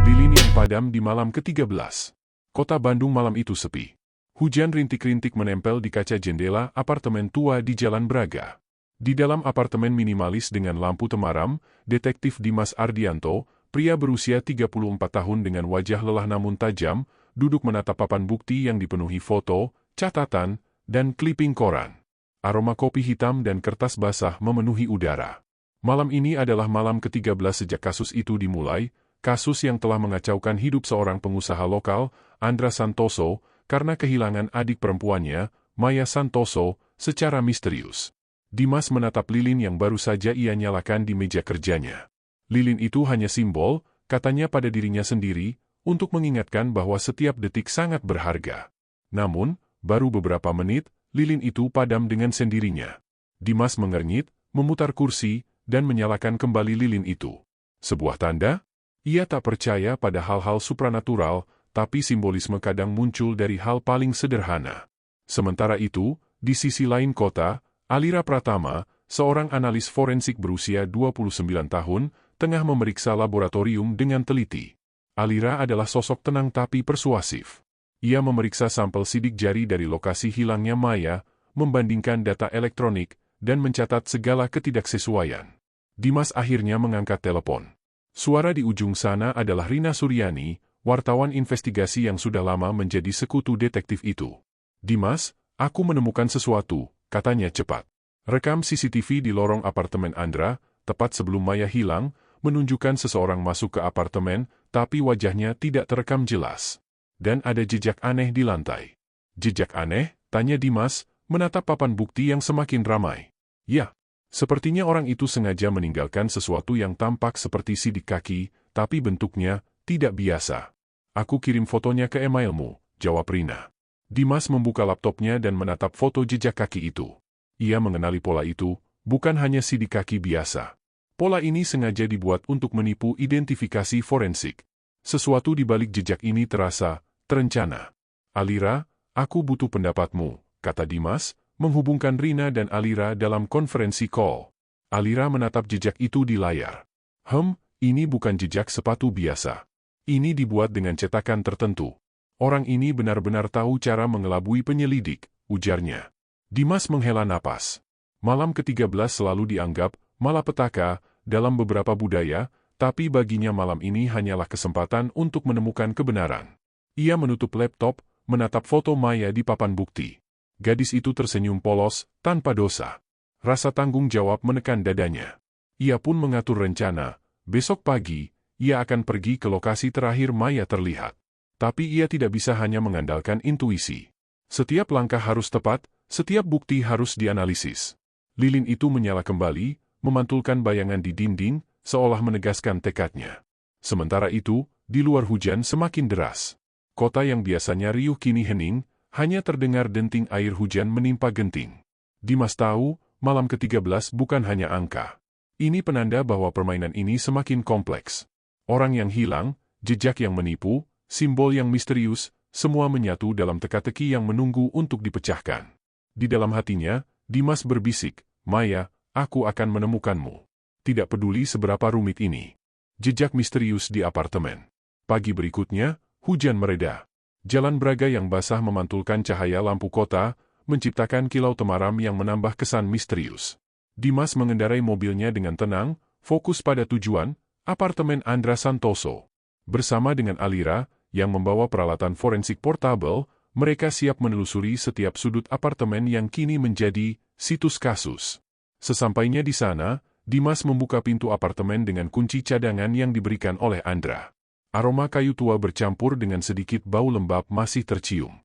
Lilin yang padam di malam ke-13. Kota Bandung malam itu sepi. Hujan rintik-rintik menempel di kaca jendela apartemen tua di Jalan Braga. Di dalam apartemen minimalis dengan lampu temaram, detektif Dimas Ardianto, pria berusia 34 tahun dengan wajah lelah namun tajam, duduk menatap papan bukti yang dipenuhi foto, catatan, dan kliping koran. Aroma kopi hitam dan kertas basah memenuhi udara. Malam ini adalah malam ke-13 sejak kasus itu dimulai, kasus yang telah mengacaukan hidup seorang pengusaha lokal, Andra Santoso, karena kehilangan adik perempuannya, Maya Santoso, secara misterius. Dimas menatap lilin yang baru saja ia nyalakan di meja kerjanya. Lilin itu hanya simbol, katanya pada dirinya sendiri, untuk mengingatkan bahwa setiap detik sangat berharga. Namun, baru beberapa menit, lilin itu padam dengan sendirinya. Dimas mengernyit, memutar kursi, dan menyalakan kembali lilin itu. Sebuah tanda? Ia tak percaya pada hal-hal supranatural, tapi simbolisme kadang muncul dari hal paling sederhana. Sementara itu, di sisi lain kota, Alira Pratama, seorang analis forensik berusia 29 tahun, tengah memeriksa laboratorium dengan teliti. Alira adalah sosok tenang tapi persuasif. Ia memeriksa sampel sidik jari dari lokasi hilangnya Maya, membandingkan data elektronik, dan mencatat segala ketidaksesuaian. Dimas akhirnya mengangkat telepon. Suara di ujung sana adalah Rina Suryani, wartawan investigasi yang sudah lama menjadi sekutu detektif itu. Dimas, aku menemukan sesuatu, katanya cepat. Rekam CCTV di lorong apartemen Andra, tepat sebelum Maya hilang, menunjukkan seseorang masuk ke apartemen, tapi wajahnya tidak terekam jelas. Dan ada jejak aneh di lantai. Jejak aneh? Tanya Dimas, menatap papan bukti yang semakin ramai. Ya. Sepertinya orang itu sengaja meninggalkan sesuatu yang tampak seperti sidik kaki, tapi bentuknya tidak biasa. Aku kirim fotonya ke emailmu, jawab Rina. Dimas membuka laptopnya dan menatap foto jejak kaki itu. Ia mengenali pola itu, bukan hanya sidik kaki biasa. Pola ini sengaja dibuat untuk menipu identifikasi forensik. Sesuatu di balik jejak ini terasa terencana. Alira, aku butuh pendapatmu, kata Dimas, menghubungkan Rina dan Alira dalam konferensi call. Alira menatap jejak itu di layar. Ini bukan jejak sepatu biasa. Ini dibuat dengan cetakan tertentu. Orang ini benar-benar tahu cara mengelabui penyelidik, ujarnya. Dimas menghela napas. Malam ke-13 selalu dianggap malapetaka dalam beberapa budaya, tapi baginya malam ini hanyalah kesempatan untuk menemukan kebenaran. Ia menutup laptop, menatap foto Maya di papan bukti. Gadis itu tersenyum polos, tanpa dosa. Rasa tanggung jawab menekan dadanya. Ia pun mengatur rencana, besok pagi, ia akan pergi ke lokasi terakhir Maya terlihat. Tapi ia tidak bisa hanya mengandalkan intuisi. Setiap langkah harus tepat, setiap bukti harus dianalisis. Lilin itu menyala kembali, memantulkan bayangan di dinding, seolah menegaskan tekadnya. Sementara itu, di luar hujan semakin deras. Kota yang biasanya riuh kini hening, hanya terdengar denting air hujan menimpa genting. Dimas tahu, malam ke-13 bukan hanya angka. Ini penanda bahwa permainan ini semakin kompleks. Orang yang hilang, jejak yang menipu, simbol yang misterius, semua menyatu dalam teka-teki yang menunggu untuk dipecahkan. Di dalam hatinya, Dimas berbisik, Maya, aku akan menemukanmu. Tidak peduli seberapa rumit ini. Jejak misterius di apartemen. Pagi berikutnya, hujan mereda. Jalan Braga yang basah memantulkan cahaya lampu kota, menciptakan kilau temaram yang menambah kesan misterius. Dimas mengendarai mobilnya dengan tenang, fokus pada tujuan, apartemen Andra Santoso. Bersama dengan Alira, yang membawa peralatan forensik portabel, mereka siap menelusuri setiap sudut apartemen yang kini menjadi situs kasus. Sesampainya di sana, Dimas membuka pintu apartemen dengan kunci cadangan yang diberikan oleh Andra. Aroma kayu tua bercampur dengan sedikit bau lembab masih tercium.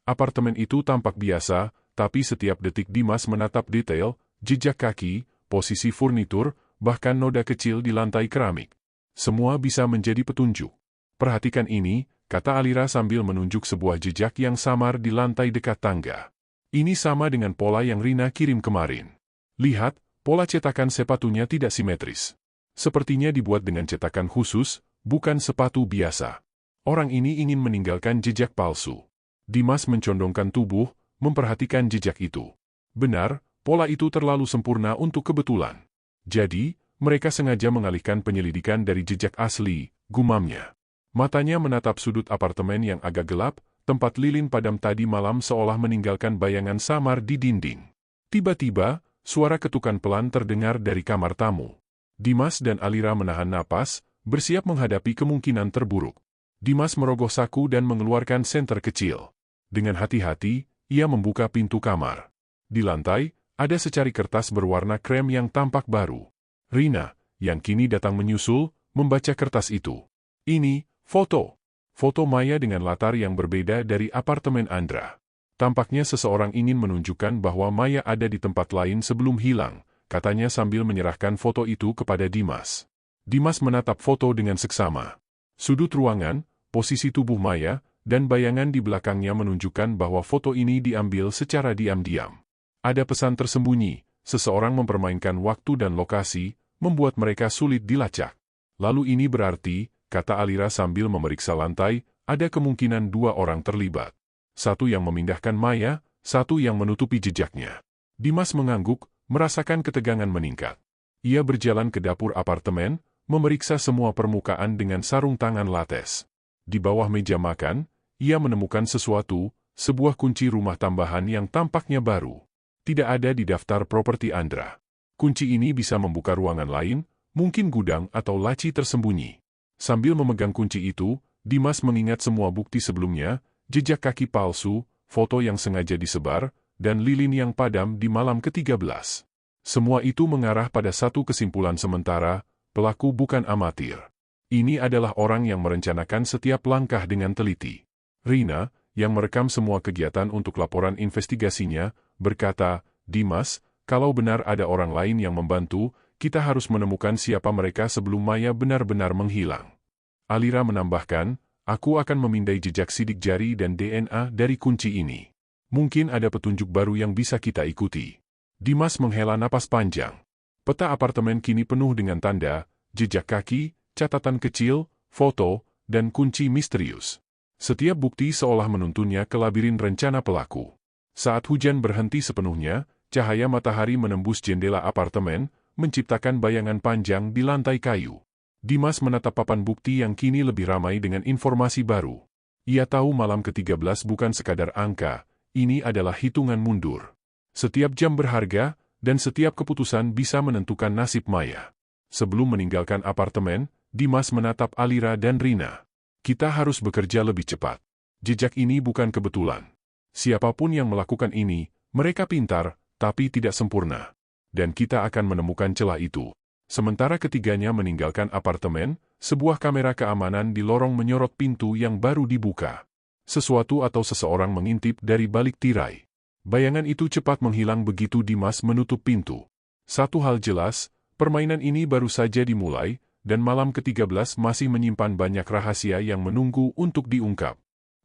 Apartemen itu tampak biasa, tapi setiap detik Dimas menatap detail, jejak kaki, posisi furnitur, bahkan noda kecil di lantai keramik. Semua bisa menjadi petunjuk. Perhatikan ini, kata Alira sambil menunjuk sebuah jejak yang samar di lantai dekat tangga. Ini sama dengan pola yang Rina kirim kemarin. Lihat, pola cetakan sepatunya tidak simetris. Sepertinya dibuat dengan cetakan khusus, bukan sepatu biasa. Orang ini ingin meninggalkan jejak palsu. Dimas mencondongkan tubuh, memperhatikan jejak itu. Benar, pola itu terlalu sempurna untuk kebetulan. Jadi, mereka sengaja mengalihkan penyelidikan dari jejak asli, gumamnya. Matanya menatap sudut apartemen yang agak gelap, tempat lilin padam tadi malam seolah meninggalkan bayangan samar di dinding. Tiba-tiba, suara ketukan pelan terdengar dari kamar tamu. Dimas dan Alira menahan napas, bersiap menghadapi kemungkinan terburuk. Dimas merogoh saku dan mengeluarkan senter kecil. Dengan hati-hati, ia membuka pintu kamar. Di lantai, ada secari kertas berwarna krem yang tampak baru. Rina, yang kini datang menyusul, membaca kertas itu. Ini, foto. Foto Maya dengan latar yang berbeda dari apartemen Andra. Tampaknya seseorang ingin menunjukkan bahwa Maya ada di tempat lain sebelum hilang, katanya sambil menyerahkan foto itu kepada Dimas. Dimas menatap foto dengan seksama. Sudut ruangan, posisi tubuh Maya, dan bayangan di belakangnya menunjukkan bahwa foto ini diambil secara diam-diam. Ada pesan tersembunyi, seseorang mempermainkan waktu dan lokasi, membuat mereka sulit dilacak. Lalu ini berarti, kata Alira sambil memeriksa lantai, ada kemungkinan dua orang terlibat. Satu yang memindahkan Maya, satu yang menutupi jejaknya. Dimas mengangguk, merasakan ketegangan meningkat. Ia berjalan ke dapur apartemen, memeriksa semua permukaan dengan sarung tangan latex. Di bawah meja makan, ia menemukan sesuatu, sebuah kunci rumah tambahan yang tampaknya baru. Tidak ada di daftar properti Andra. Kunci ini bisa membuka ruangan lain, mungkin gudang atau laci tersembunyi. Sambil memegang kunci itu, Dimas mengingat semua bukti sebelumnya, jejak kaki palsu, foto yang sengaja disebar, dan lilin yang padam di malam ke-13. Semua itu mengarah pada satu kesimpulan sementara, pelaku bukan amatir. Ini adalah orang yang merencanakan setiap langkah dengan teliti. Rina, yang merekam semua kegiatan untuk laporan investigasinya, berkata, Dimas, kalau benar ada orang lain yang membantu, kita harus menemukan siapa mereka sebelum Maya benar-benar menghilang. Alira menambahkan, aku akan memindai jejak sidik jari dan DNA dari kunci ini. Mungkin ada petunjuk baru yang bisa kita ikuti. Dimas menghela napas panjang. Peta apartemen kini penuh dengan tanda, jejak kaki, catatan kecil, foto, dan kunci misterius. Setiap bukti seolah menuntunnya ke labirin rencana pelaku. Saat hujan berhenti sepenuhnya, cahaya matahari menembus jendela apartemen, menciptakan bayangan panjang di lantai kayu. Dimas menatap papan bukti yang kini lebih ramai dengan informasi baru. Ia tahu malam ke-13 bukan sekadar angka, ini adalah hitungan mundur. Setiap jam berharga, dan setiap keputusan bisa menentukan nasib Maya. Sebelum meninggalkan apartemen, Dimas menatap Alira dan Rina. Kita harus bekerja lebih cepat. Jejak ini bukan kebetulan. Siapapun yang melakukan ini, mereka pintar, tapi tidak sempurna. Dan kita akan menemukan celah itu. Sementara ketiganya meninggalkan apartemen, sebuah kamera keamanan di lorong menyorot pintu yang baru dibuka. Sesuatu atau seseorang mengintip dari balik tirai. Bayangan itu cepat menghilang begitu Dimas menutup pintu. Satu hal jelas, permainan ini baru saja dimulai, dan malam ke-13 masih menyimpan banyak rahasia yang menunggu untuk diungkap.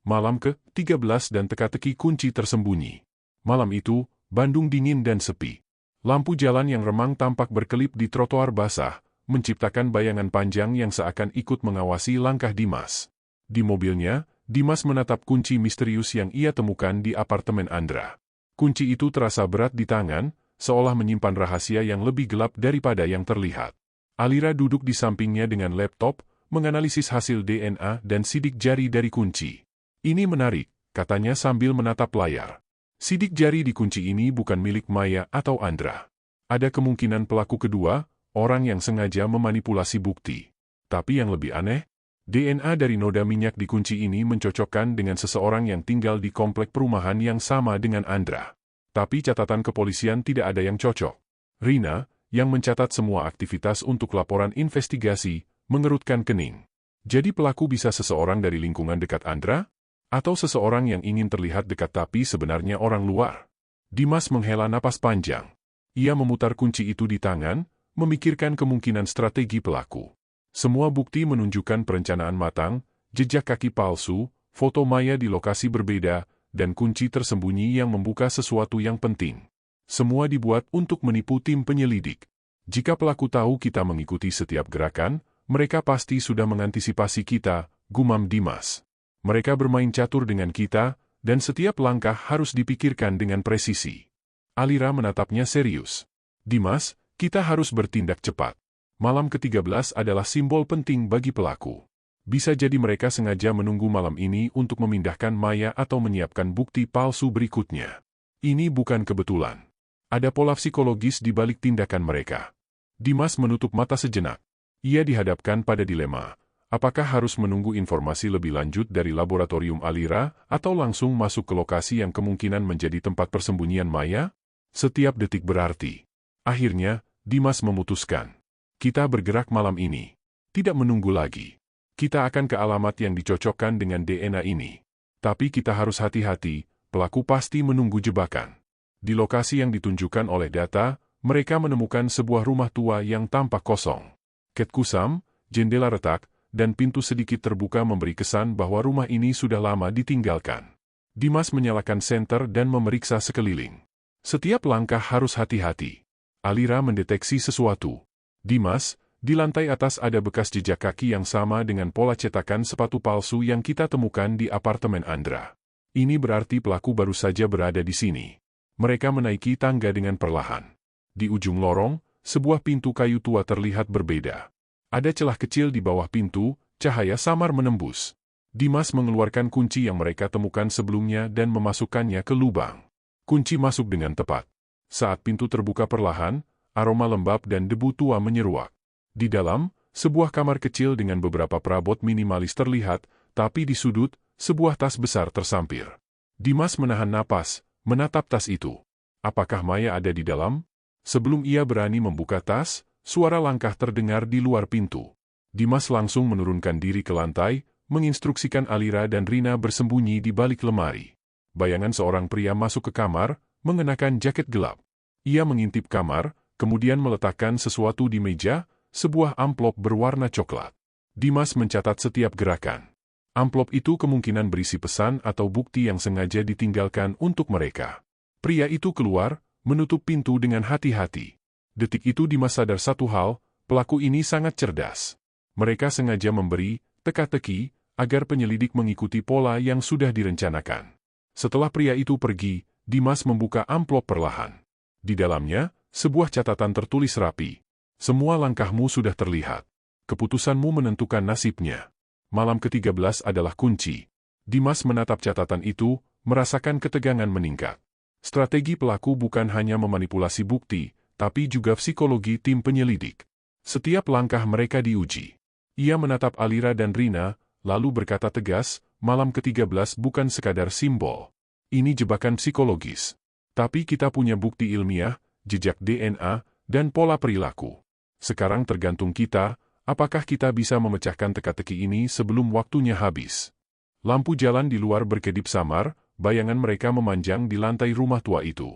Malam ke-13 dan teka-teki kunci tersembunyi. Malam itu, Bandung dingin dan sepi. Lampu jalan yang remang tampak berkelip di trotoar basah, menciptakan bayangan panjang yang seakan ikut mengawasi langkah Dimas. Di mobilnya, Dimas menatap kunci misterius yang ia temukan di apartemen Andra. Kunci itu terasa berat di tangan, seolah menyimpan rahasia yang lebih gelap daripada yang terlihat. Alira duduk di sampingnya dengan laptop, menganalisis hasil DNA dan sidik jari dari kunci. Ini menarik, katanya sambil menatap layar. Sidik jari di kunci ini bukan milik Maya atau Andra. Ada kemungkinan pelaku kedua, orang yang sengaja memanipulasi bukti. Tapi yang lebih aneh, DNA dari noda minyak di kunci ini mencocokkan dengan seseorang yang tinggal di komplek perumahan yang sama dengan Andra. Tapi catatan kepolisian tidak ada yang cocok. Rina, yang mencatat semua aktivitas untuk laporan investigasi, mengerutkan kening. Jadi pelaku bisa seseorang dari lingkungan dekat Andra? Atau seseorang yang ingin terlihat dekat tapi sebenarnya orang luar? Dimas menghela napas panjang. Ia memutar kunci itu di tangan, memikirkan kemungkinan strategi pelaku. Semua bukti menunjukkan perencanaan matang, jejak kaki palsu, foto Maya di lokasi berbeda, dan kunci tersembunyi yang membuka sesuatu yang penting. Semua dibuat untuk menipu tim penyelidik. Jika pelaku tahu kita mengikuti setiap gerakan, mereka pasti sudah mengantisipasi kita, gumam Dimas. Mereka bermain catur dengan kita, dan setiap langkah harus dipikirkan dengan presisi. Alira menatapnya serius. Dimas, kita harus bertindak cepat. Malam ke-13 adalah simbol penting bagi pelaku. Bisa jadi mereka sengaja menunggu malam ini untuk memindahkan Maya atau menyiapkan bukti palsu berikutnya. Ini bukan kebetulan. Ada pola psikologis di balik tindakan mereka. Dimas menutup mata sejenak. Ia dihadapkan pada dilema. Apakah harus menunggu informasi lebih lanjut dari laboratorium Alira atau langsung masuk ke lokasi yang kemungkinan menjadi tempat persembunyian Maya? Setiap detik berarti. Akhirnya, Dimas memutuskan. Kita bergerak malam ini. Tidak menunggu lagi. Kita akan ke alamat yang dicocokkan dengan DNA ini. Tapi kita harus hati-hati, pelaku pasti menunggu jebakan. Di lokasi yang ditunjukkan oleh data, mereka menemukan sebuah rumah tua yang tampak kosong. Ket kusam, jendela retak, dan pintu sedikit terbuka memberi kesan bahwa rumah ini sudah lama ditinggalkan. Dimas menyalakan senter dan memeriksa sekeliling. Setiap langkah harus hati-hati. Alira mendeteksi sesuatu. Dimas, di lantai atas ada bekas jejak kaki yang sama dengan pola cetakan sepatu palsu yang kita temukan di apartemen Andra. Ini berarti pelaku baru saja berada di sini. Mereka menaiki tangga dengan perlahan. Di ujung lorong, sebuah pintu kayu tua terlihat berbeda. Ada celah kecil di bawah pintu, cahaya samar menembus. Dimas mengeluarkan kunci yang mereka temukan sebelumnya dan memasukkannya ke lubang. Kunci masuk dengan tepat. Saat pintu terbuka perlahan, aroma lembab dan debu tua menyeruak. Di dalam, sebuah kamar kecil dengan beberapa perabot minimalis terlihat, tapi di sudut, sebuah tas besar tersampir. Dimas menahan napas, menatap tas itu. Apakah Maya ada di dalam? Sebelum ia berani membuka tas, suara langkah terdengar di luar pintu. Dimas langsung menurunkan diri ke lantai, menginstruksikan Alira dan Rina bersembunyi di balik lemari. Bayangan seorang pria masuk ke kamar, mengenakan jaket gelap. Ia mengintip kamar, kemudian meletakkan sesuatu di meja, sebuah amplop berwarna coklat. Dimas mencatat setiap gerakan. Amplop itu kemungkinan berisi pesan atau bukti yang sengaja ditinggalkan untuk mereka. Pria itu keluar, menutup pintu dengan hati-hati. Detik itu Dimas sadar satu hal, pelaku ini sangat cerdas. Mereka sengaja memberi teka-teki agar penyelidik mengikuti pola yang sudah direncanakan. Setelah pria itu pergi, Dimas membuka amplop perlahan. Di dalamnya, sebuah catatan tertulis rapi. Semua langkahmu sudah terlihat. Keputusanmu menentukan nasibnya. Malam ke-13 adalah kunci. Dimas menatap catatan itu, merasakan ketegangan meningkat. Strategi pelaku bukan hanya memanipulasi bukti, tapi juga psikologi tim penyelidik. Setiap langkah mereka diuji. Ia menatap Alira dan Rina, lalu berkata tegas, malam ke-13 bukan sekadar simbol. Ini jebakan psikologis. Tapi kita punya bukti ilmiah, jejak DNA, dan pola perilaku. Sekarang tergantung kita, apakah kita bisa memecahkan teka-teki ini sebelum waktunya habis. Lampu jalan di luar berkedip samar, bayangan mereka memanjang di lantai rumah tua itu.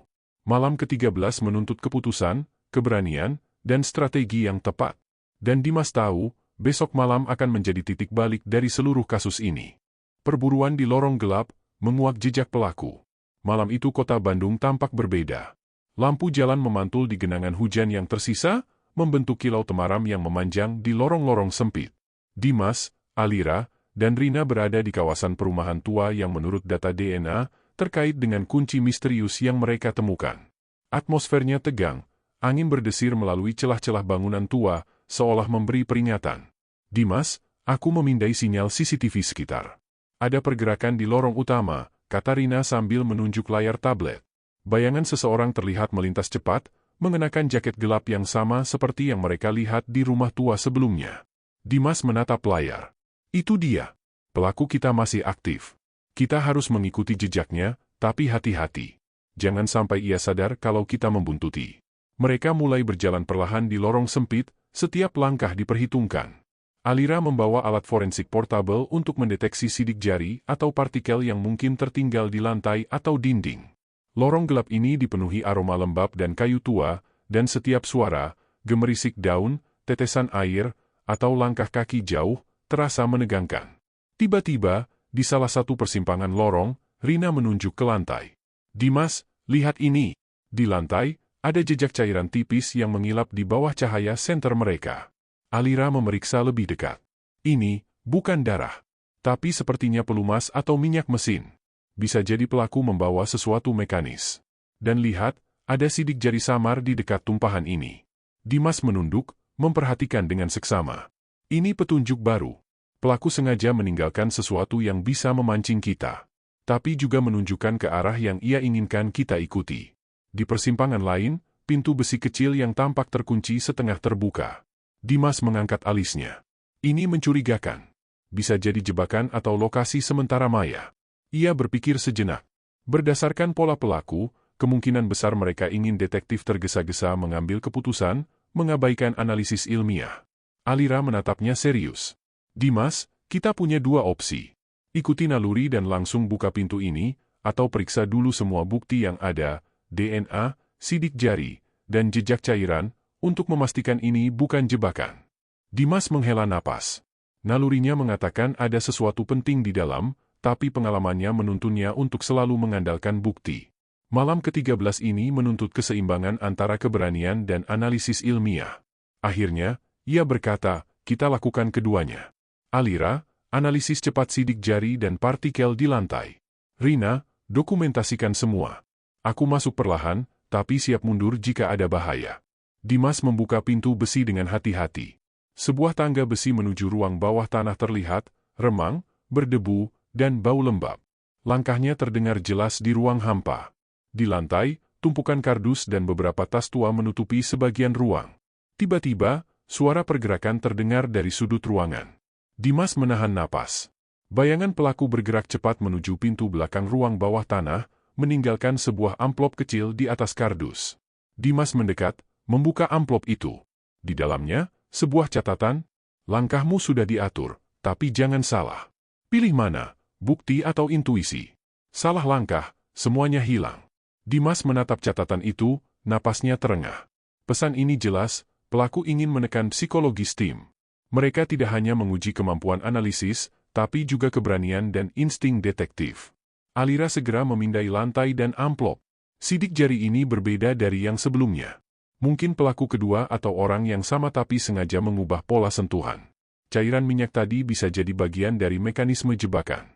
Malam ke-13 menuntut keputusan, keberanian, dan strategi yang tepat. Dan Dimas tahu, besok malam akan menjadi titik balik dari seluruh kasus ini. Perburuan di lorong gelap, menguak jejak pelaku. Malam itu kota Bandung tampak berbeda. Lampu jalan memantul di genangan hujan yang tersisa, membentuk kilau temaram yang memanjang di lorong-lorong sempit. Dimas, Alira, dan Rina berada di kawasan perumahan tua yang menurut data DNA, terkait dengan kunci misterius yang mereka temukan. Atmosfernya tegang, angin berdesir melalui celah-celah bangunan tua, seolah memberi peringatan. Dimas, aku memindai sinyal CCTV sekitar. Ada pergerakan di lorong utama, kata Rina sambil menunjuk layar tablet. Bayangan seseorang terlihat melintas cepat, mengenakan jaket gelap yang sama seperti yang mereka lihat di rumah tua sebelumnya. Dimas menatap layar. Itu dia. Pelaku kita masih aktif. Kita harus mengikuti jejaknya, tapi hati-hati. Jangan sampai ia sadar kalau kita membuntuti. Mereka mulai berjalan perlahan di lorong sempit, setiap langkah diperhitungkan. Alira membawa alat forensik portable untuk mendeteksi sidik jari atau partikel yang mungkin tertinggal di lantai atau dinding. Lorong gelap ini dipenuhi aroma lembab dan kayu tua, dan setiap suara, gemerisik daun, tetesan air, atau langkah kaki jauh, terasa menegangkan. Tiba-tiba, di salah satu persimpangan lorong, Rina menunjuk ke lantai. Dimas, lihat ini. Di lantai, ada jejak cairan tipis yang mengilap di bawah cahaya senter mereka. Alira memeriksa lebih dekat. Ini, bukan darah. Tapi sepertinya pelumas atau minyak mesin. Bisa jadi pelaku membawa sesuatu mekanis. Dan lihat, ada sidik jari samar di dekat tumpahan ini. Dimas menunduk, memperhatikan dengan seksama. Ini petunjuk baru. Pelaku sengaja meninggalkan sesuatu yang bisa memancing kita, tapi juga menunjukkan ke arah yang ia inginkan kita ikuti. Di persimpangan lain, pintu besi kecil yang tampak terkunci setengah terbuka. Dimas mengangkat alisnya. Ini mencurigakan. Bisa jadi jebakan atau lokasi sementara Maya. Ia berpikir sejenak. Berdasarkan pola pelaku, kemungkinan besar mereka ingin detektif tergesa-gesa mengambil keputusan, mengabaikan analisis ilmiah. Alira menatapnya serius. Dimas, kita punya dua opsi. Ikuti naluri dan langsung buka pintu ini, atau periksa dulu semua bukti yang ada, DNA, sidik jari, dan jejak cairan, untuk memastikan ini bukan jebakan. Dimas menghela napas. Nalurinya mengatakan ada sesuatu penting di dalam, tapi pengalamannya menuntunnya untuk selalu mengandalkan bukti. Malam ke-13 ini menuntut keseimbangan antara keberanian dan analisis ilmiah. Akhirnya, ia berkata, kita lakukan keduanya. Alira, analisis cepat sidik jari dan partikel di lantai. Rina, dokumentasikan semua. Aku masuk perlahan, tapi siap mundur jika ada bahaya. Dimas membuka pintu besi dengan hati-hati. Sebuah tangga besi menuju ruang bawah tanah terlihat, remang, berdebu, dan bau lembab. Langkahnya terdengar jelas di ruang hampa. Di lantai, tumpukan kardus dan beberapa tas tua menutupi sebagian ruang. Tiba-tiba, suara pergerakan terdengar dari sudut ruangan. Dimas menahan napas. Bayangan pelaku bergerak cepat menuju pintu belakang ruang bawah tanah, meninggalkan sebuah amplop kecil di atas kardus. Dimas mendekat, membuka amplop itu. Di dalamnya, sebuah catatan, langkahmu sudah diatur, tapi jangan salah. Pilih mana, bukti atau intuisi. Salah langkah, semuanya hilang. Dimas menatap catatan itu, napasnya terengah. Pesan ini jelas, pelaku ingin menekan psikologis tim. Mereka tidak hanya menguji kemampuan analisis, tapi juga keberanian dan insting detektif. Alira segera memindai lantai dan amplop. Sidik jari ini berbeda dari yang sebelumnya. Mungkin pelaku kedua atau orang yang sama tapi sengaja mengubah pola sentuhan. Cairan minyak tadi bisa jadi bagian dari mekanisme jebakan.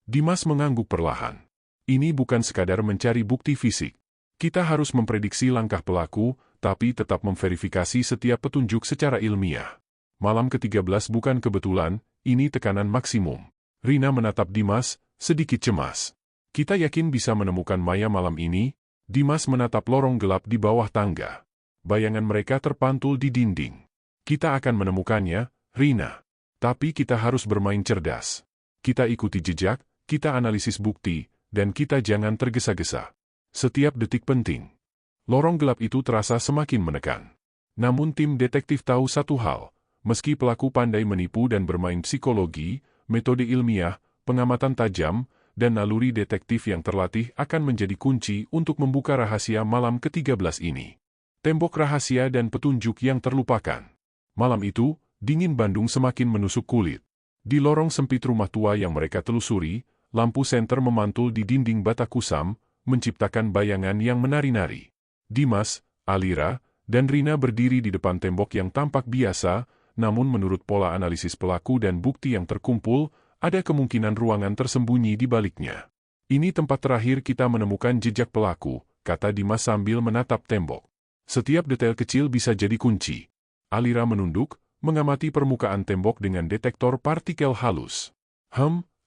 Dimas mengangguk perlahan. Ini bukan sekadar mencari bukti fisik. Kita harus memprediksi langkah pelaku, tapi tetap memverifikasi setiap petunjuk secara ilmiah. Malam ke-13 bukan kebetulan, ini tekanan maksimum. Rina menatap Dimas, sedikit cemas. Kita yakin bisa menemukan Maya malam ini? Dimas menatap lorong gelap di bawah tangga. Bayangan mereka terpantul di dinding. Kita akan menemukannya, Rina. Tapi kita harus bermain cerdas. Kita ikuti jejak, kita analisis bukti, dan kita jangan tergesa-gesa. Setiap detik penting. Lorong gelap itu terasa semakin menekan. Namun tim detektif tahu satu hal. Meski pelaku pandai menipu dan bermain psikologi, metode ilmiah, pengamatan tajam, dan naluri detektif yang terlatih akan menjadi kunci untuk membuka rahasia malam ke-13 ini. Tembok rahasia dan petunjuk yang terlupakan. Malam itu, dingin Bandung semakin menusuk kulit. Di lorong sempit rumah tua yang mereka telusuri, lampu senter memantul di dinding bata kusam, menciptakan bayangan yang menari-nari. Dimas, Alira, dan Rina berdiri di depan tembok yang tampak biasa, namun menurut pola analisis pelaku dan bukti yang terkumpul, ada kemungkinan ruangan tersembunyi di baliknya. Ini tempat terakhir kita menemukan jejak pelaku, kata Dimas sambil menatap tembok. Setiap detail kecil bisa jadi kunci. Alira menunduk, mengamati permukaan tembok dengan detektor partikel halus.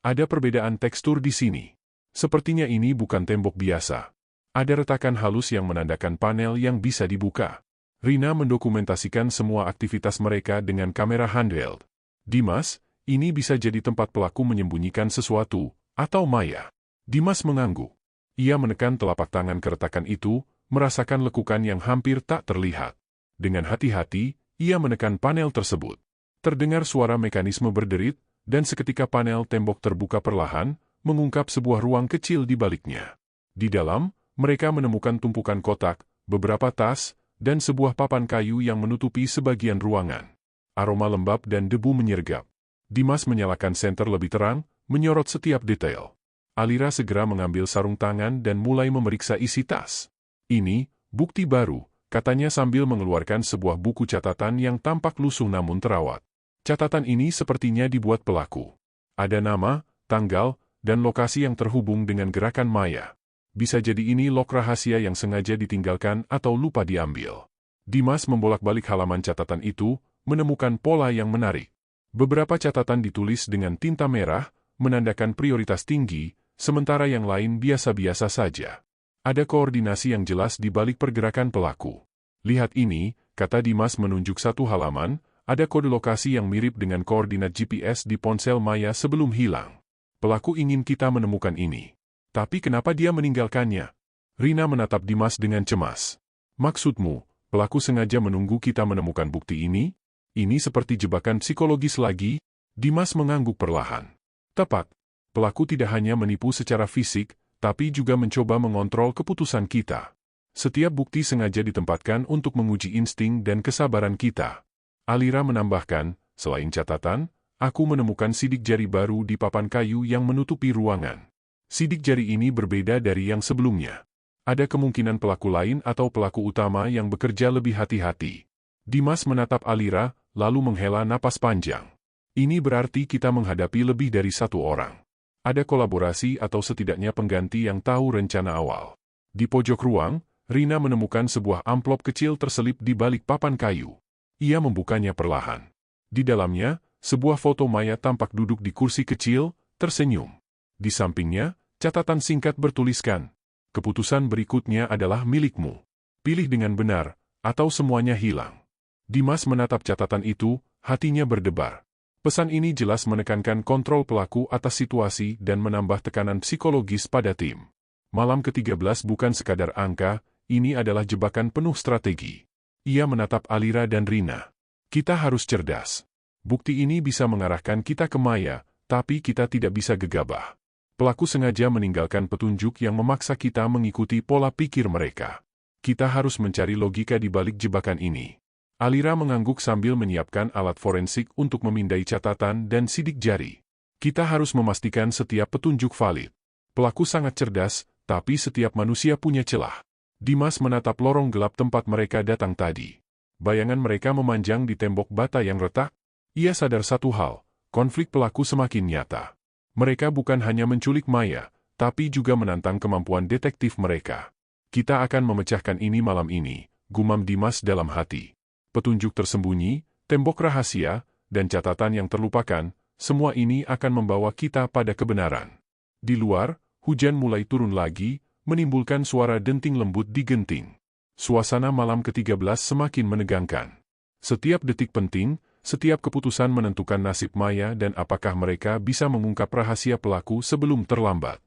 Ada perbedaan tekstur di sini. Sepertinya ini bukan tembok biasa. Ada retakan halus yang menandakan panel yang bisa dibuka. Rina mendokumentasikan semua aktivitas mereka dengan kamera handheld. Dimas, ini bisa jadi tempat pelaku menyembunyikan sesuatu, atau Maya. Dimas mengangguk. Ia menekan telapak tangan ke retakan itu, merasakan lekukan yang hampir tak terlihat. Dengan hati-hati, ia menekan panel tersebut. Terdengar suara mekanisme berderit, dan seketika panel tembok terbuka perlahan, mengungkap sebuah ruang kecil di baliknya. Di dalam, mereka menemukan tumpukan kotak, beberapa tas, dan sebuah papan kayu yang menutupi sebagian ruangan. Aroma lembab dan debu menyergap. Dimas menyalakan senter lebih terang, menyorot setiap detail. Alira segera mengambil sarung tangan dan mulai memeriksa isi tas. Ini, bukti baru, katanya sambil mengeluarkan sebuah buku catatan yang tampak lusuh namun terawat. Catatan ini sepertinya dibuat pelaku. Ada nama, tanggal, dan lokasi yang terhubung dengan gerakan Maya. Bisa jadi ini log rahasia yang sengaja ditinggalkan atau lupa diambil. Dimas membolak-balik halaman catatan itu, menemukan pola yang menarik. Beberapa catatan ditulis dengan tinta merah, menandakan prioritas tinggi, sementara yang lain biasa-biasa saja. Ada koordinasi yang jelas di balik pergerakan pelaku. Lihat ini, kata Dimas menunjuk satu halaman, ada kode lokasi yang mirip dengan koordinat GPS di ponsel Maya sebelum hilang. Pelaku ingin kita menemukan ini. Tapi kenapa dia meninggalkannya? Rina menatap Dimas dengan cemas. Maksudmu, pelaku sengaja menunggu kita menemukan bukti ini? Ini seperti jebakan psikologis lagi? Dimas mengangguk perlahan. Tepat. Pelaku tidak hanya menipu secara fisik, tapi juga mencoba mengontrol keputusan kita. Setiap bukti sengaja ditempatkan untuk menguji insting dan kesabaran kita. Alira menambahkan, selain catatan, aku menemukan sidik jari baru di papan kayu yang menutupi ruangan. Sidik jari ini berbeda dari yang sebelumnya. Ada kemungkinan pelaku lain atau pelaku utama yang bekerja lebih hati-hati. Dimas menatap Alira, lalu menghela napas panjang. Ini berarti kita menghadapi lebih dari satu orang. Ada kolaborasi atau setidaknya pengganti yang tahu rencana awal. Di pojok ruang, Rina menemukan sebuah amplop kecil terselip di balik papan kayu. Ia membukanya perlahan. Di dalamnya, sebuah foto Maya tampak duduk di kursi kecil, tersenyum. Di sampingnya, catatan singkat bertuliskan, keputusan berikutnya adalah milikmu. Pilih dengan benar, atau semuanya hilang. Dimas menatap catatan itu, hatinya berdebar. Pesan ini jelas menekankan kontrol pelaku atas situasi dan menambah tekanan psikologis pada tim. Malam ke-13 bukan sekadar angka, ini adalah jebakan penuh strategi. Ia menatap Alira dan Rina. Kita harus cerdas. Bukti ini bisa mengarahkan kita ke Maya, tapi kita tidak bisa gegabah. Pelaku sengaja meninggalkan petunjuk yang memaksa kita mengikuti pola pikir mereka. Kita harus mencari logika di balik jebakan ini. Alira mengangguk sambil menyiapkan alat forensik untuk memindai catatan dan sidik jari. Kita harus memastikan setiap petunjuk valid. Pelaku sangat cerdas, tapi setiap manusia punya celah. Dimas menatap lorong gelap tempat mereka datang tadi. Bayangan mereka memanjang di tembok bata yang retak. Ia sadar satu hal, konflik pelaku semakin nyata. Mereka bukan hanya menculik Maya, tapi juga menantang kemampuan detektif mereka. Kita akan memecahkan ini malam ini, gumam Dimas dalam hati. Petunjuk tersembunyi, tembok rahasia, dan catatan yang terlupakan, semua ini akan membawa kita pada kebenaran. Di luar, hujan mulai turun lagi, menimbulkan suara denting lembut di genting. Suasana malam ke-13 semakin menegangkan. Setiap detik penting, setiap keputusan menentukan nasib Maya dan apakah mereka bisa mengungkap rahasia pelaku sebelum terlambat.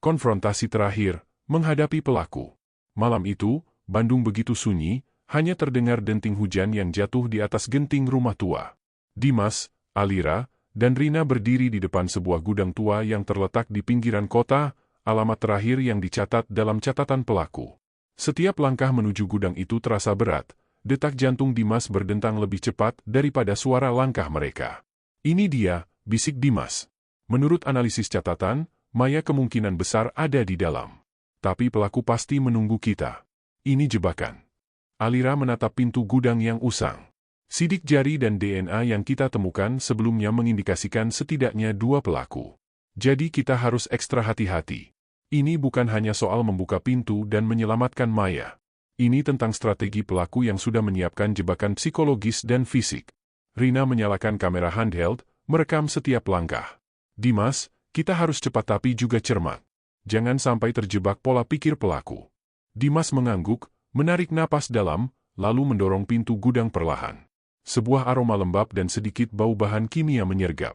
Konfrontasi terakhir, menghadapi pelaku. Malam itu, Bandung begitu sunyi, hanya terdengar denting hujan yang jatuh di atas genting rumah tua. Dimas, Alira, dan Rina berdiri di depan sebuah gudang tua yang terletak di pinggiran kota, alamat terakhir yang dicatat dalam catatan pelaku. Setiap langkah menuju gudang itu terasa berat, detak jantung Dimas berdentang lebih cepat daripada suara langkah mereka. Ini dia, bisik Dimas. Menurut analisis catatan, Maya kemungkinan besar ada di dalam. Tapi pelaku pasti menunggu kita. Ini jebakan. Alira menatap pintu gudang yang usang. Sidik jari dan DNA yang kita temukan sebelumnya mengindikasikan setidaknya 2 pelaku. Jadi kita harus ekstra hati-hati. Ini bukan hanya soal membuka pintu dan menyelamatkan Maya. Ini tentang strategi pelaku yang sudah menyiapkan jebakan psikologis dan fisik. Rina menyalakan kamera handheld, merekam setiap langkah. Dimas, kita harus cepat tapi juga cermat. Jangan sampai terjebak pola pikir pelaku. Dimas mengangguk, menarik napas dalam, lalu mendorong pintu gudang perlahan. Sebuah aroma lembab dan sedikit bau bahan kimia menyergap.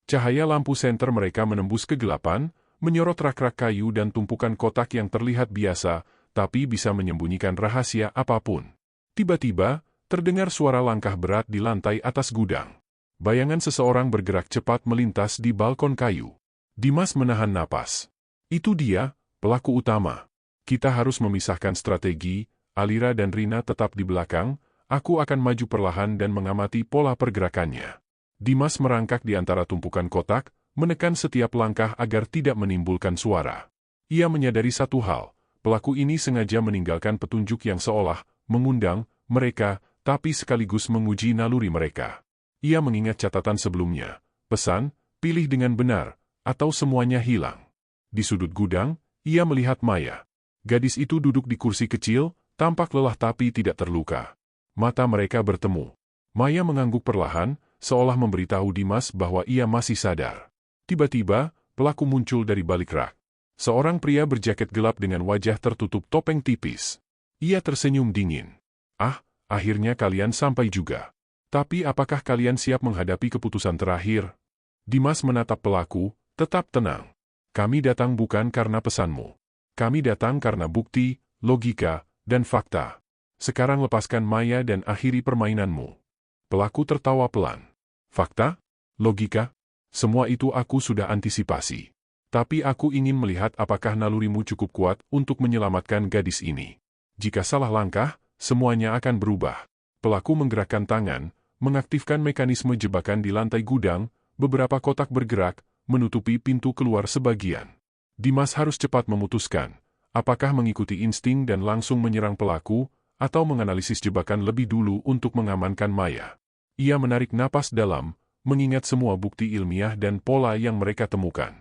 Cahaya lampu senter mereka menembus kegelapan, menyorot rak-rak kayu dan tumpukan kotak yang terlihat biasa, tapi bisa menyembunyikan rahasia apapun. Tiba-tiba, terdengar suara langkah berat di lantai atas gudang. Bayangan seseorang bergerak cepat melintas di balkon kayu. Dimas menahan napas. Itu dia, pelaku utama. Kita harus memisahkan strategi. Alira dan Rina tetap di belakang, aku akan maju perlahan dan mengamati pola pergerakannya. Dimas merangkak di antara tumpukan kotak, menekan setiap langkah agar tidak menimbulkan suara. Ia menyadari satu hal, pelaku ini sengaja meninggalkan petunjuk yang seolah mengundang mereka, tapi sekaligus menguji naluri mereka. Ia mengingat catatan sebelumnya, pesan, pilih dengan benar, atau semuanya hilang. Di sudut gudang, ia melihat Maya. Gadis itu duduk di kursi kecil, tampak lelah tapi tidak terluka. Mata mereka bertemu. Maya mengangguk perlahan, seolah memberitahu Dimas bahwa ia masih sadar. Tiba-tiba, pelaku muncul dari balik rak. Seorang pria berjaket gelap dengan wajah tertutup topeng tipis. Ia tersenyum dingin. "Ah, akhirnya kalian sampai juga. Tapi apakah kalian siap menghadapi keputusan terakhir?" Dimas menatap pelaku, "Tetap tenang. Kami datang bukan karena pesanmu. Kami datang karena bukti, logika, dan fakta. Sekarang lepaskan Maya dan akhiri permainanmu." Pelaku tertawa pelan. "Fakta? Logika? Semua itu aku sudah antisipasi. Tapi aku ingin melihat apakah nalurimu cukup kuat untuk menyelamatkan gadis ini. Jika salah langkah, semuanya akan berubah." Pelaku menggerakkan tangan, mengaktifkan mekanisme jebakan di lantai gudang, beberapa kotak bergerak, menutupi pintu keluar sebagian. Dimas harus cepat memutuskan, apakah mengikuti insting dan langsung menyerang pelaku, atau menganalisis jebakan lebih dulu untuk mengamankan Maya. Ia menarik napas dalam, mengingat semua bukti ilmiah dan pola yang mereka temukan.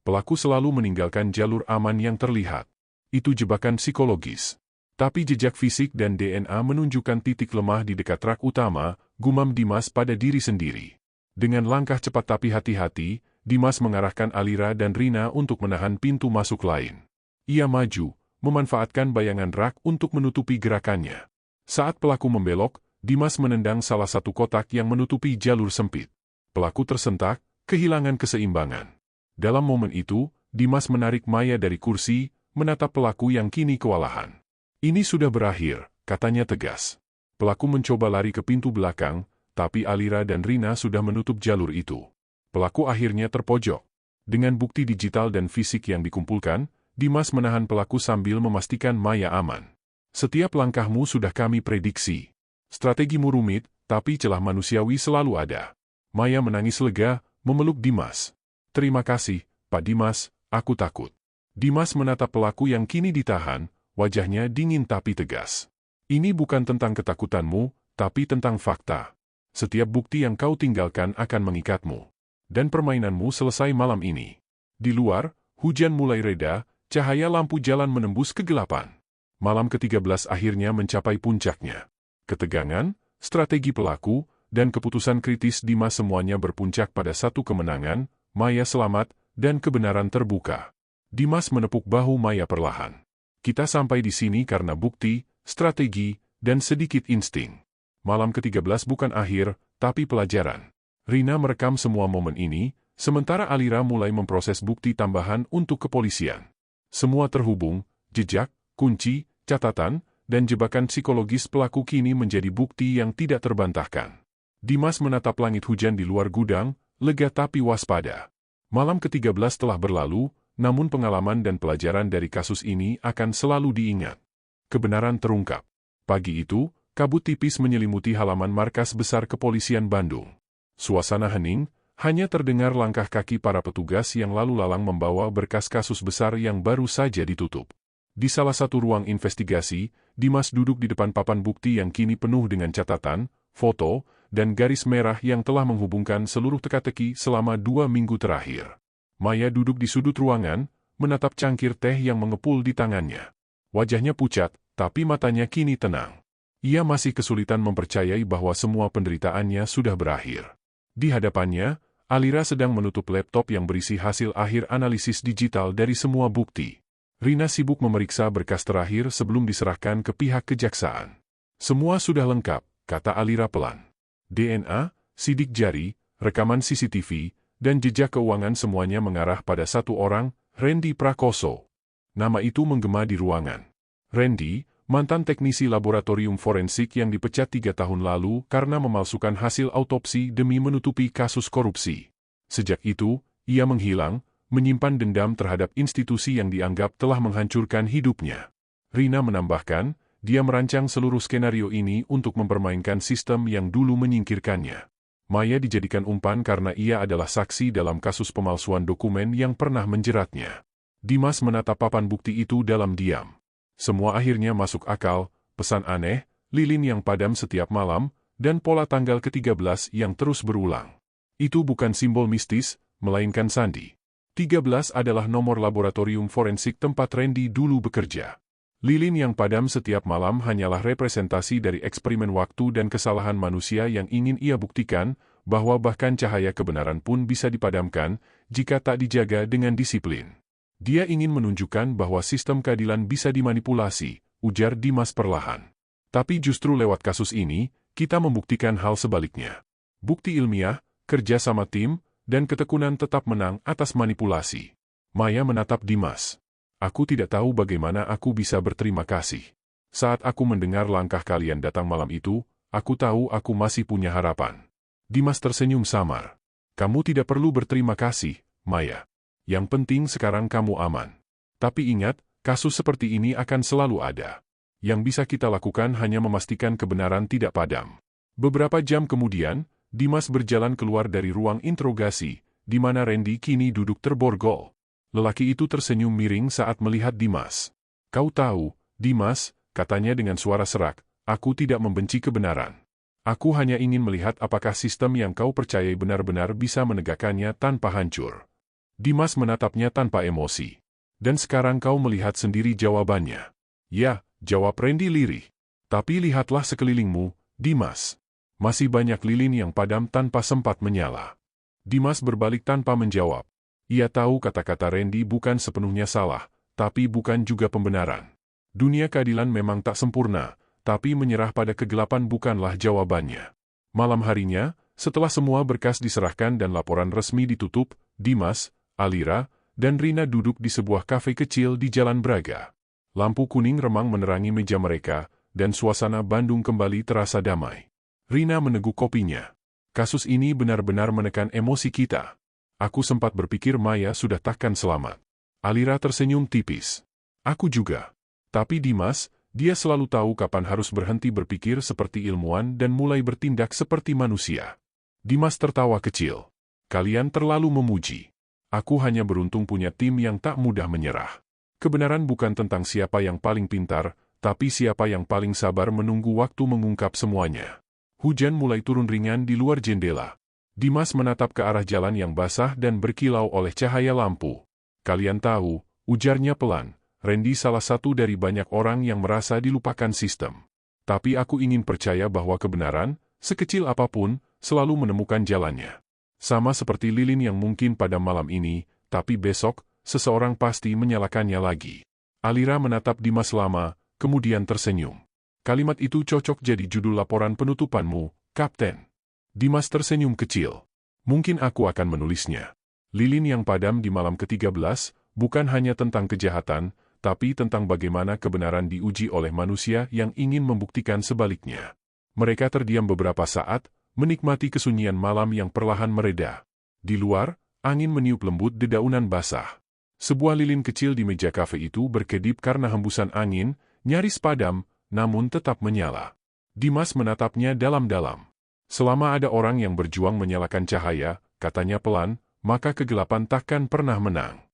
Pelaku selalu meninggalkan jalur aman yang terlihat. Itu jebakan psikologis. Tapi jejak fisik dan DNA menunjukkan titik lemah di dekat rak utama, gumam Dimas pada diri sendiri. Dengan langkah cepat tapi hati-hati, Dimas mengarahkan Alira dan Rina untuk menahan pintu masuk lain. Ia maju, memanfaatkan bayangan rak untuk menutupi gerakannya. Saat pelaku membelok, Dimas menendang salah satu kotak yang menutupi jalur sempit. Pelaku tersentak, kehilangan keseimbangan. Dalam momen itu, Dimas menarik Maya dari kursi, menatap pelaku yang kini kewalahan. "Ini sudah berakhir," katanya tegas. Pelaku mencoba lari ke pintu belakang, tapi Alira dan Rina sudah menutup jalur itu. Pelaku akhirnya terpojok. Dengan bukti digital dan fisik yang dikumpulkan, Dimas menahan pelaku sambil memastikan Maya aman. "Setiap langkahmu sudah kami prediksi. Strategimu rumit, tapi celah manusiawi selalu ada." Maya menangis lega, memeluk Dimas. "Terima kasih, Pak Dimas, aku takut." Dimas menatap pelaku yang kini ditahan, wajahnya dingin tapi tegas. "Ini bukan tentang ketakutanmu, tapi tentang fakta. Setiap bukti yang kau tinggalkan akan mengikatmu. Dan permainanmu selesai malam ini." Di luar, hujan mulai reda, cahaya lampu jalan menembus kegelapan. Malam ke-13 akhirnya mencapai puncaknya. Ketegangan, strategi pelaku, dan keputusan kritis Dimas semuanya berpuncak pada satu kemenangan, Maya selamat, dan kebenaran terbuka. Dimas menepuk bahu Maya perlahan. "Kita sampai di sini karena bukti, strategi, dan sedikit insting. Malam ke-13 bukan akhir, tapi pelajaran." Rina merekam semua momen ini, sementara Alira mulai memproses bukti tambahan untuk kepolisian. Semua terhubung, jejak, kunci, catatan, dan jebakan psikologis pelaku kini menjadi bukti yang tidak terbantahkan. Dimas menatap langit hujan di luar gudang, lega tapi waspada. Malam ke-13 telah berlalu, namun pengalaman dan pelajaran dari kasus ini akan selalu diingat. Kebenaran terungkap. Pagi itu, kabut tipis menyelimuti halaman markas besar kepolisian Bandung. Suasana hening, hanya terdengar langkah kaki para petugas yang lalu lalang membawa berkas kasus besar yang baru saja ditutup. Di salah satu ruang investigasi, Dimas duduk di depan papan bukti yang kini penuh dengan catatan, foto, dan garis merah yang telah menghubungkan seluruh teka-teki selama 2 minggu terakhir. Maya duduk di sudut ruangan, menatap cangkir teh yang mengepul di tangannya. Wajahnya pucat, tapi matanya kini tenang. Ia masih kesulitan mempercayai bahwa semua penderitaannya sudah berakhir. Di hadapannya, Alira sedang menutup laptop yang berisi hasil akhir analisis digital dari semua bukti. Rina sibuk memeriksa berkas terakhir sebelum diserahkan ke pihak kejaksaan. "Semua sudah lengkap," kata Alira pelan. "DNA, sidik jari, rekaman CCTV, dan jejak keuangan semuanya mengarah pada satu orang, Randy Prakoso." Nama itu menggema di ruangan. Randy, mantan teknisi laboratorium forensik yang dipecat 3 tahun lalu karena memalsukan hasil autopsi demi menutupi kasus korupsi. Sejak itu, ia menghilang, menyimpan dendam terhadap institusi yang dianggap telah menghancurkan hidupnya. Rina menambahkan, dia merancang seluruh skenario ini untuk mempermainkan sistem yang dulu menyingkirkannya. Maya dijadikan umpan karena ia adalah saksi dalam kasus pemalsuan dokumen yang pernah menjeratnya. Dimas menatap papan bukti itu dalam diam. Semua akhirnya masuk akal, pesan aneh, lilin yang padam setiap malam, dan pola tanggal ke-13 yang terus berulang. Itu bukan simbol mistis, melainkan sandi. 13 adalah nomor laboratorium forensik tempat Randy dulu bekerja. Lilin yang padam setiap malam hanyalah representasi dari eksperimen waktu dan kesalahan manusia yang ingin ia buktikan, bahwa bahkan cahaya kebenaran pun bisa dipadamkan jika tak dijaga dengan disiplin. Dia ingin menunjukkan bahwa sistem keadilan bisa dimanipulasi, ujar Dimas perlahan. Tapi justru lewat kasus ini, kita membuktikan hal sebaliknya. Bukti ilmiah, kerja sama tim, dan ketekunan tetap menang atas manipulasi. Maya menatap Dimas. Aku tidak tahu bagaimana aku bisa berterima kasih. Saat aku mendengar langkah kalian datang malam itu, aku tahu aku masih punya harapan. Dimas tersenyum samar. Kamu tidak perlu berterima kasih, Maya. Yang penting sekarang kamu aman. Tapi ingat, kasus seperti ini akan selalu ada. Yang bisa kita lakukan hanya memastikan kebenaran tidak padam. Beberapa jam kemudian, Dimas berjalan keluar dari ruang interogasi, di mana Randy kini duduk terborgol. Lelaki itu tersenyum miring saat melihat Dimas. Kau tahu, Dimas, katanya dengan suara serak, aku tidak membenci kebenaran. Aku hanya ingin melihat apakah sistem yang kau percayai benar-benar bisa menegakkannya tanpa hancur. Dimas menatapnya tanpa emosi. Dan sekarang kau melihat sendiri jawabannya. Ya, jawab Randy lirih. Tapi lihatlah sekelilingmu, Dimas. Masih banyak lilin yang padam tanpa sempat menyala. Dimas berbalik tanpa menjawab. Ia tahu kata-kata Randy bukan sepenuhnya salah, tapi bukan juga pembenaran. Dunia keadilan memang tak sempurna, tapi menyerah pada kegelapan bukanlah jawabannya. Malam harinya, setelah semua berkas diserahkan dan laporan resmi ditutup, Dimas, Alira, dan Rina duduk di sebuah kafe kecil di Jalan Braga. Lampu kuning remang menerangi meja mereka, dan suasana Bandung kembali terasa damai. Rina meneguk kopinya. Kasus ini benar-benar menekan emosi kita. Aku sempat berpikir Maya sudah takkan selamat. Alira tersenyum tipis. Aku juga. Tapi Dimas, dia selalu tahu kapan harus berhenti berpikir seperti ilmuwan dan mulai bertindak seperti manusia. Dimas tertawa kecil. Kalian terlalu memuji. Aku hanya beruntung punya tim yang tak mudah menyerah. Kebenaran bukan tentang siapa yang paling pintar, tapi siapa yang paling sabar menunggu waktu mengungkap semuanya. Hujan mulai turun ringan di luar jendela. Dimas menatap ke arah jalan yang basah dan berkilau oleh cahaya lampu. Kalian tahu, ujarnya pelan. Randy salah satu dari banyak orang yang merasa dilupakan sistem. Tapi aku ingin percaya bahwa kebenaran, sekecil apapun, selalu menemukan jalannya. Sama seperti lilin yang mungkin pada malam ini, tapi besok, seseorang pasti menyalakannya lagi. Alira menatap Dimas lama, kemudian tersenyum. Kalimat itu cocok jadi judul laporan penutupanmu, Kapten. Dimas tersenyum kecil. Mungkin aku akan menulisnya. Lilin yang padam di malam ke-13, bukan hanya tentang kejahatan, tapi tentang bagaimana kebenaran diuji oleh manusia yang ingin membuktikan sebaliknya. Mereka terdiam beberapa saat, menikmati kesunyian malam yang perlahan mereda. Di luar, angin meniup lembut dedaunan basah. Sebuah lilin kecil di meja kafe itu berkedip karena hembusan angin, nyaris padam, namun tetap menyala. Dimas menatapnya dalam-dalam. Selama ada orang yang berjuang menyalakan cahaya, katanya pelan, maka kegelapan takkan pernah menang.